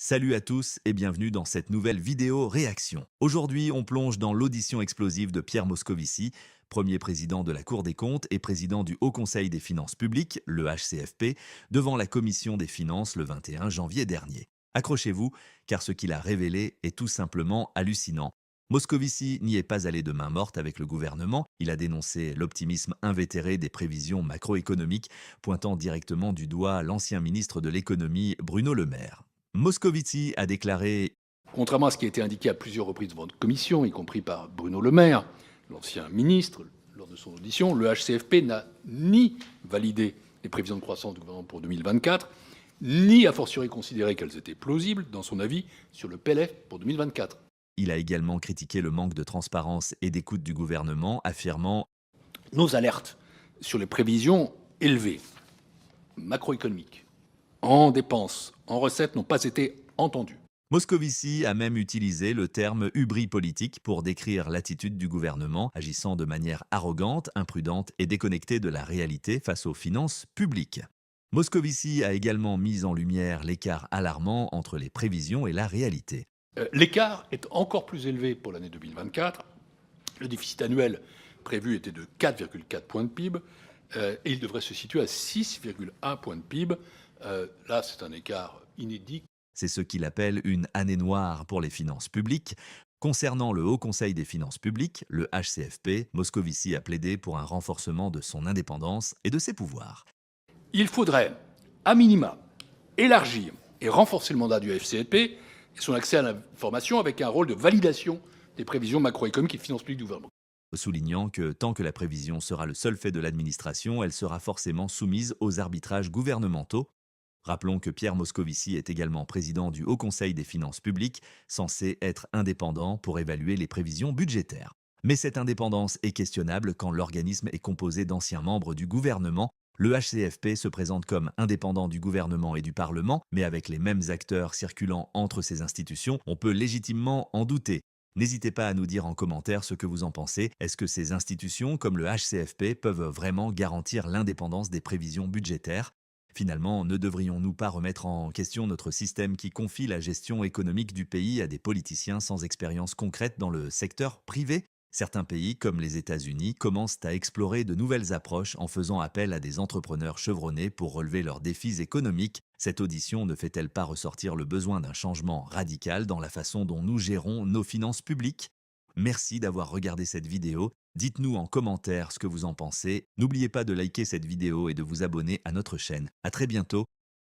Salut à tous et bienvenue dans cette nouvelle vidéo réaction. Aujourd'hui, on plonge dans l'audition explosive de Pierre Moscovici, premier président de la Cour des comptes et président du Haut Conseil des finances publiques, le HCFP, devant la Commission des finances le 21 janvier dernier. Accrochez-vous, car ce qu'il a révélé est tout simplement hallucinant. Moscovici n'y est pas allé de main morte avec le gouvernement, il a dénoncé l'optimisme invétéré des prévisions macroéconomiques, pointant directement du doigt l'ancien ministre de l'économie Bruno Le Maire. Moscovici a déclaré. Contrairement à ce qui a été indiqué à plusieurs reprises devant notre commission, y compris par Bruno Le Maire, l'ancien ministre, lors de son audition, le HCFP n'a ni validé les prévisions de croissance du gouvernement pour 2024, ni a fortiori considéré qu'elles étaient plausibles dans son avis sur le PLF pour 2024. Il a également critiqué le manque de transparence et d'écoute du gouvernement, affirmant. Nos alertes sur les prévisions élevées, macroéconomiques, en dépenses, en recettes, n'ont pas été entendues. Moscovici a même utilisé le terme hubris politique pour décrire l'attitude du gouvernement, agissant de manière arrogante, imprudente et déconnectée de la réalité face aux finances publiques. Moscovici a également mis en lumière l'écart alarmant entre les prévisions et la réalité. L'écart est encore plus élevé pour l'année 2024. Le déficit annuel prévu était de 4,4 points de PIB et il devrait se situer à 6,1 points de PIB. Là, c'est un écart inédit. C'est ce qu'il appelle une année noire pour les finances publiques. Concernant le Haut Conseil des finances publiques, le HCFP, Moscovici a plaidé pour un renforcement de son indépendance et de ses pouvoirs. Il faudrait, à minima, élargir et renforcer le mandat du HCFP et son accès à l'information avec un rôle de validation des prévisions macroéconomiques et de finances publiques du gouvernement. Soulignant que tant que la prévision sera le seul fait de l'administration, elle sera forcément soumise aux arbitrages gouvernementaux. Rappelons que Pierre Moscovici est également président du Haut Conseil des finances publiques, censé être indépendant pour évaluer les prévisions budgétaires. Mais cette indépendance est questionnable quand l'organisme est composé d'anciens membres du gouvernement. Le HCFP se présente comme indépendant du gouvernement et du Parlement, mais avec les mêmes acteurs circulant entre ces institutions, on peut légitimement en douter. N'hésitez pas à nous dire en commentaire ce que vous en pensez. Est-ce que ces institutions, comme le HCFP, peuvent vraiment garantir l'indépendance des prévisions budgétaires ? Finalement, ne devrions-nous pas remettre en question notre système qui confie la gestion économique du pays à des politiciens sans expérience concrète dans le secteur privé ? Certains pays, comme les États-Unis, commencent à explorer de nouvelles approches en faisant appel à des entrepreneurs chevronnés pour relever leurs défis économiques. Cette audition ne fait-elle pas ressortir le besoin d'un changement radical dans la façon dont nous gérons nos finances publiques ? Merci d'avoir regardé cette vidéo. Dites-nous en commentaire ce que vous en pensez. N'oubliez pas de liker cette vidéo et de vous abonner à notre chaîne. À très bientôt